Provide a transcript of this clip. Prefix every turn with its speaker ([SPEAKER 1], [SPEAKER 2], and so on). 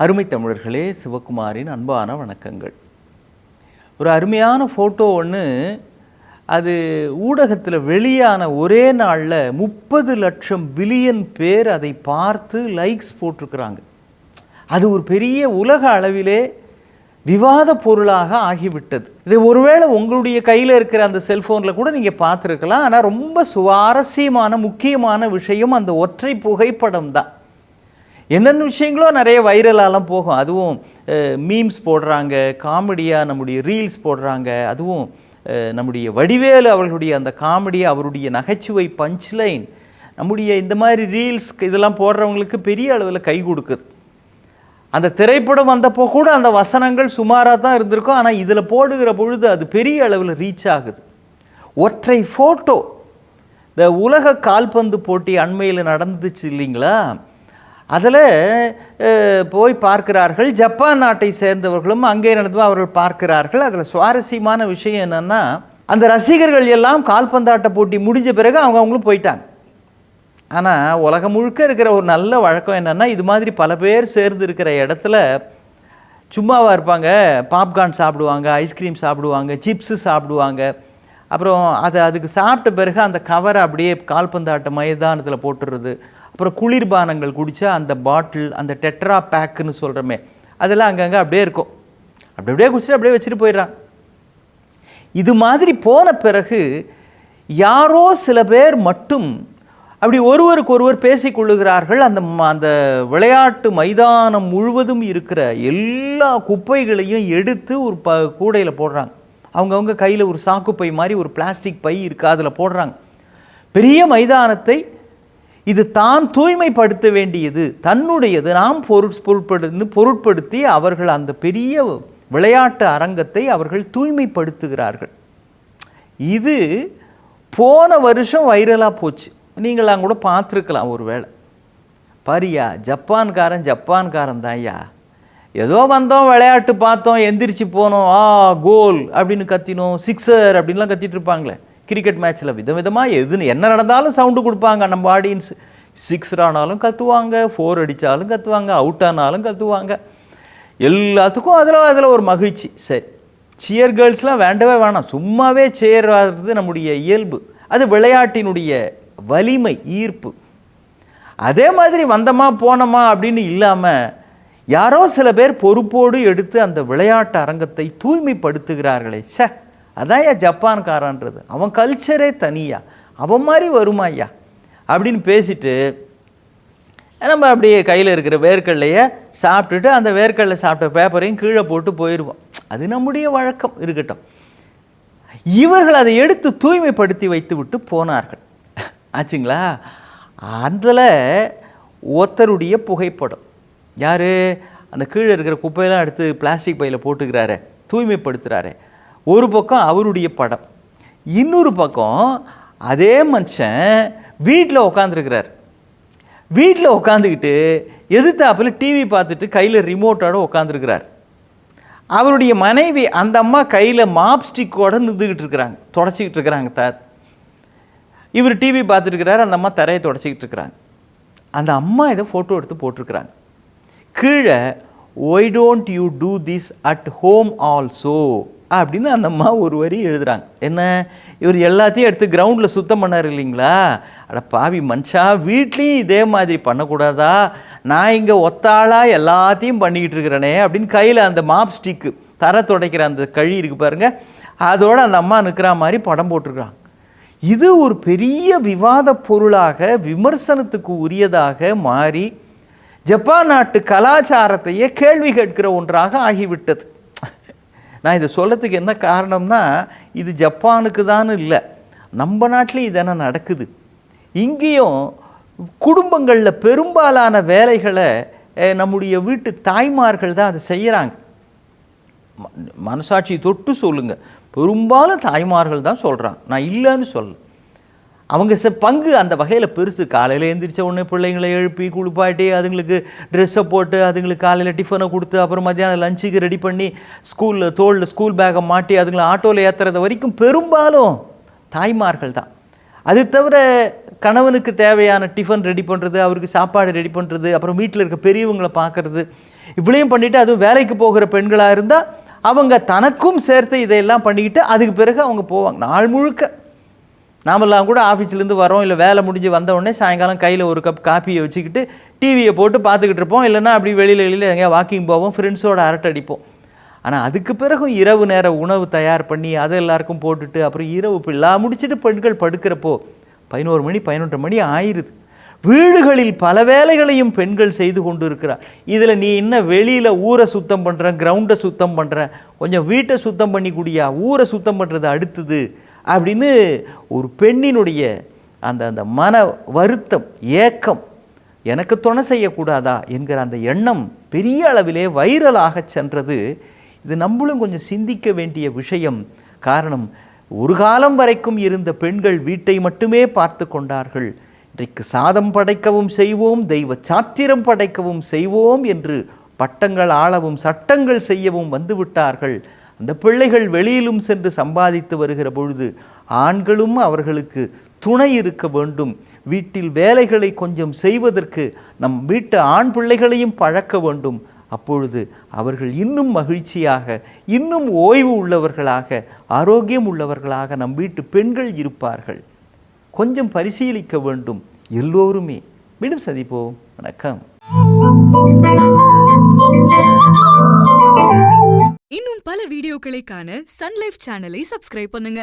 [SPEAKER 1] அருமை தமிழர்களே, சிவகுமாரின் அன்பான வணக்கங்கள். ஒரு அருமையான ஃபோட்டோ ஒன்று அது ஊடகத்தில் வெளியான ஒரே நாளில் 30 லட்சம் பில்லியன் பேர் அதை பார்த்து லைக்ஸ் போட்டிருக்கிறாங்க. அது ஒரு பெரிய உலக அளவிலே விவாத பொருளாக ஆகிவிட்டது. இது ஒருவேளை உங்களுடைய கையில் இருக்கிற அந்த செல்ஃபோனில் கூட நீங்கள் பார்த்துருக்கலாம். ஆனால் ரொம்ப சுவாரஸ்யமான முக்கியமான விஷயம் அந்த ஒற்றை புகைப்படம் தான். என்னென்ன விஷயங்களோ நிறைய வைரலாலாம் போகும். அதுவும் மீம்ஸ் போடுறாங்க, காமெடியாக நம்முடைய ரீல்ஸ் போடுறாங்க. அதுவும் நம்முடைய வடிவேலு அவர்களுடைய அந்த காமெடி, அவருடைய நகைச்சுவை பஞ்ச்லைன் நம்முடைய இந்த மாதிரி ரீல்ஸ் இதெல்லாம் போடுறவங்களுக்கு பெரிய அளவில் கை கொடுக்குது. அந்த திரைப்படம் வந்தப்போ கூட அந்த வசனங்கள் சுமாராக தான் இருந்திருக்கும். ஆனால் இதில் போடுகிற பொழுது அது பெரிய அளவில் ரீச் ஆகுது. ஒற்றை ஃபோட்டோ. இந்த உலக கால்பந்து போட்டி அண்மையில் நடந்துச்சு இல்லைங்களா? அதில் போய் பார்க்கிறார்கள். ஜப்பான் நாட்டை சேர்ந்தவர்களும் அங்கே நடந்து அவர்கள் பார்க்கிறார்கள். அதில் சுவாரஸ்யமான விஷயம் என்னென்னா, அந்த ரசிகர்கள் எல்லாம் கால்பந்தாட்ட போட்டி முடிஞ்ச பிறகு அவங்களும் போயிட்டாங்க. ஆனால் உலகம் முழுக்க இருக்கிற ஒரு நல்ல வழக்கம் என்னென்னா, இது மாதிரி பல பேர் சேர்ந்து இருக்கிற இடத்துல சும்மாவாக இருப்பாங்க. பாப்கார்ன் சாப்பிடுவாங்க, ஐஸ்கிரீம் சாப்பிடுவாங்க, சிப்ஸு சாப்பிடுவாங்க. அப்புறம் அதுக்கு சாப்பிட்ட பிறகு அந்த கவரை அப்படியே கால்பந்தாட்ட மைதானத்தில் போட்டுடுறது. அப்புறம் குளிர்பானங்கள் குடித்தா அந்த பாட்டில், அந்த டெட்ரா பேக்குன்னு சொல்கிறோமே, அதெல்லாம் அங்கங்கே அப்படியே இருக்கும். அப்படியே குடிச்சிட்டு அப்படியே வச்சுட்டு போயிடுறான். இது மாதிரி போன பிறகு யாரோ சில பேர் மட்டும் அப்படி ஒருவருக்கு ஒருவர் பேசிக்கொள்ளுகிறார்கள். அந்த விளையாட்டு மைதானம் முழுவதும் இருக்கிற எல்லா குப்பைகளையும் எடுத்து ஒரு கூடையில் போடுறாங்க. அவங்கவுங்க கையில் ஒரு சாக்குப்பை மாதிரி ஒரு பிளாஸ்டிக் பை இருக்குது, அதில் போடுறாங்க. பெரிய மைதானத்தை இது தான் தூய்மைப்படுத்த வேண்டியது, தன்னுடையது, நாம் பொருட்படுத்தி அவர்கள் அந்த பெரிய விளையாட்டு அரங்கத்தை அவர்கள் தூய்மைப்படுத்துகிறார்கள். இது போன வருஷம் வைரலாக போச்சு. நீங்களாம் கூட பார்த்துருக்கலாம். ஒரு வேளை பாரியா, ஜப்பான்காரன் தான்யா, ஏதோ வந்தோம், விளையாட்டு பார்த்தோம், எந்திரிச்சு போனோம், கோல் அப்படின்னு கத்தினோம், சிக்ஸர் அப்படின்லாம் கத்திட்டு இருப்பாங்களே கிரிக்கெட் மேட்ச்சில். விதவிதமாக என்ன நடந்தாலும் சவுண்டு கொடுப்பாங்க நம்ம ஆடியன்ஸு. சிக்ஸர் ஆனாலும் கத்துவாங்க, 4 அடித்தாலும் கத்துவாங்க, அவுட் ஆனாலும் கத்துவாங்க. எல்லாத்துக்கும் அதில் ஒரு மகிழ்ச்சி. சரி, சியர் கேர்ள்ஸ்லாம் வேண்டவே வேணாம், சும்மாவே சேர் ஆடுறது நம்முடைய இயல்பு. அது விளையாட்டினுடைய வலிமை, ஈர்ப்பு. அதே மாதிரி வந்தமா போனோமா அப்படின்னு இல்லாமல் யாரோ சில பேர் பொறுப்போடு எடுத்து அந்த விளையாட்டு அரங்கத்தை தூய்மைப்படுத்துகிறார்களே. அதான் ஜப்பான்காரன்றது, அவன் கல்ச்சரே தனியா, அவன் மாதிரி வருமாய்யா அப்படின்னு பேசிட்டு நம்ம அப்படியே கையில் இருக்கிற வேர்க்கடலையை சாப்பிட்டுட்டு அந்த வேர்க்கடலை சாப்பிட்ட பேப்பரையும் கீழே போட்டு போயிடுவோம். அது நம்முடைய வழக்கம் இருக்கட்டும். இவர்கள் அதை எடுத்து தூய்மைப்படுத்தி வைத்து விட்டு போனார்கள். ஆச்சுங்களா? அதில் ஒருத்தருடைய புகைப்படம். யார்? அந்த கீழே இருக்கிற குப்பையெல்லாம் எடுத்து பிளாஸ்டிக் பையில் போட்டுக்கிறாரு, தூய்மைப்படுத்துகிறாரு. ஒரு பக்கம் அவருடைய படம், இன்னொரு பக்கம் அதே மனுஷன் வீட்டில் உட்காந்துருக்கிறார். வீட்டில் உட்காந்துக்கிட்டு எதிர்த்தாப்பில் டிவி பார்த்துட்டு கையில் ரிமோட்டோடு உட்காந்துருக்கிறார். அவருடைய மனைவி அந்த அம்மா கையில் மாப் ஸ்டிக்கோடு நின்றுக்கிட்டு இருக்கிறாங்க, தொடச்சிக்கிட்டு இருக்கிறாங்க. இவர் டிவி பார்த்துருக்கிறார், அந்த அம்மா தரையை தொடச்சிக்கிட்டு இருக்கிறாங்க. அந்த அம்மா இதை ஃபோட்டோ எடுத்து போட்டிருக்கிறாங்க. கீழே why don't you do this at home also அப்படின்னு அந்த அம்மா ஒரு வரி எழுதுகிறாங்க. என்ன, இவர் எல்லாத்தையும் எடுத்து கிரவுண்டில் சுத்தம் பண்ணார் இல்லைங்களா? அட பாவி மனுஷா, வீட்லேயும் இதே மாதிரி பண்ணக்கூடாதா? நான் இங்கே ஒத்தாளாக எல்லாத்தையும் பண்ணிக்கிட்டு இருக்கிறேனே அப்படின்னு கையில் அந்த மாப் ஸ்டிக்கு, தர துடைக்கிற அந்த கழி இருக்குது பாருங்கள், அதோடு அந்த அம்மா நிற்கிற மாதிரி படம் போட்டிருக்கிறாங்க. இது ஒரு பெரிய விவாத பொருளாக, விமர்சனத்துக்கு உரியதாக மாறி ஜப்பான் நாட்டு கலாச்சாரத்தையே கேள்வி கேட்கிற ஒன்றாக ஆகிவிட்டது. நான் இதை சொல்லத்துக்கு என்ன காரணம்னா, இது ஜப்பானுக்கு தான் இல்லை, நம்ம நாட்டிலையும் இதென்ன நடக்குது. இங்கேயும் குடும்பங்களில் பெரும்பாலான வேலைகளை நம்முடைய வீட்டு தாய்மார்கள் தான் அதை செய்கிறாங்க. மனசாட்சி தொட்டு சொல்லுங்கள், பெரும்பாலும் தாய்மார்கள் தான் சொல்கிறாங்க, நான் இல்லைன்னு சொல்ல. அவங்க பங்கு அந்த வகையில் பெருசு. காலையில் எழுந்திரிச்ச உடனே பிள்ளைங்களை எழுப்பி குளிப்பாட்டி அதுங்களுக்கு ட்ரெஸ்ஸை போட்டு அதுங்களுக்கு காலையில் டிஃபனை கொடுத்து அப்புறம் மத்தியானம் லஞ்சுக்கு ரெடி பண்ணி தோளில் ஸ்கூல் பேக்கை மாட்டி அதுங்களை ஆட்டோவில் ஏற்றுறது வரைக்கும் பெரும்பாலும் தாய்மார்கள் தான். அது தவிர கணவனுக்கு தேவையான டிஃபன் ரெடி பண்ணுறது, அவருக்கு சாப்பாடு ரெடி பண்ணுறது, அப்புறம் வீட்டில் இருக்க பெரியவங்களை பார்க்குறது, இவ்வளையும் பண்ணிவிட்டு அதுவும் வேலைக்கு போகிற பெண்களாக இருந்தால் அவங்க தனக்கும் சேர்த்து இதையெல்லாம் பண்ணிக்கிட்டு அதுக்கு பிறகு அவங்க போவாங்க. நாள் முழுக்க நாமெல்லாம் கூட ஆஃபீஸ்லேருந்து வரோம், இல்லை வேலை முடிஞ்சு வந்த உடனே சாயங்காலம் கையில் ஒரு கப் காப்பியை வச்சுக்கிட்டு டிவியை போட்டு பார்த்துக்கிட்டு இருப்போம், இல்லைன்னா அப்படி வெளியில் எங்கேயா வாக்கிங் போவோம், ஃப்ரெண்ட்ஸோடு அரட்டை அடிப்போம். ஆனால் அதுக்கு பிறகும் இரவு நேர உணவு தயார் பண்ணி அதை எல்லாருக்கும் போட்டுட்டு அப்புறம் இரவு பிள்ளா முடிச்சுட்டு பெண்கள் படுக்கிறப்போ 11 மணி 11:30 மணி ஆயிடுது. வீடுகளில் பல வேலைகளையும் பெண்கள் செய்து கொண்டு இருக்கிறார். இதில் நீ இன்னும் வெளியில் ஊரை சுத்தம் பண்ணுற, கிரவுண்டை சுத்தம் பண்ணுற, கொஞ்சம் வீட்டை சுத்தம் பண்ணி கூடியா, ஊரை சுத்தம் பண்ணுறது அடுத்தது அப்படின்னு ஒரு பெண்ணினுடைய அந்த அந்த மன வருத்தம், ஏக்கம், எனக்கு துணை செய்யக்கூடாதா என்கிற அந்த எண்ணம் பெரிய அளவிலே வைரலாக சென்றது. இது நம்மளும் கொஞ்சம் சிந்திக்க வேண்டிய விஷயம். காரணம், ஒரு காலம் வரைக்கும் இருந்த பெண்கள் வீட்டை மட்டுமே பார்த்து கொண்டார்கள். இன்றைக்கு சாதம் படைக்கவும் செய்வோம், தெய்வ சாத்திரம் படைக்கவும் செய்வோம் என்று பட்டங்கள் ஆளவும் சட்டங்கள் செய்யவும் வந்துவிட்டார்கள். அந்த பிள்ளைகள் வெளியிலும் சென்று சம்பாதித்து வருகிற பொழுது ஆண்களும் அவர்களுக்கு துணை இருக்க வேண்டும். வீட்டில் வேலைகளை கொஞ்சம் செய்வதற்கு நம் வீட்டு ஆண் பிள்ளைகளையும் பழக்க வேண்டும். அப்பொழுது அவர்கள் இன்னும் மகிழ்ச்சியாக, இன்னும் ஓய்வு உள்ளவர்களாக, ஆரோக்கியம் உள்ளவர்களாக நம் வீட்டு பெண்கள் இருப்பார்கள். கொஞ்சம் பரிசீலிக்க வேண்டும் எல்லோருமே. மீண்டும் சந்திப்போம். வணக்கம்.
[SPEAKER 2] இன்னும் பல வீடியோக்களை காண சன் லைஃப் சேனலை சப்ஸ்கிரைப் பண்ணுங்க.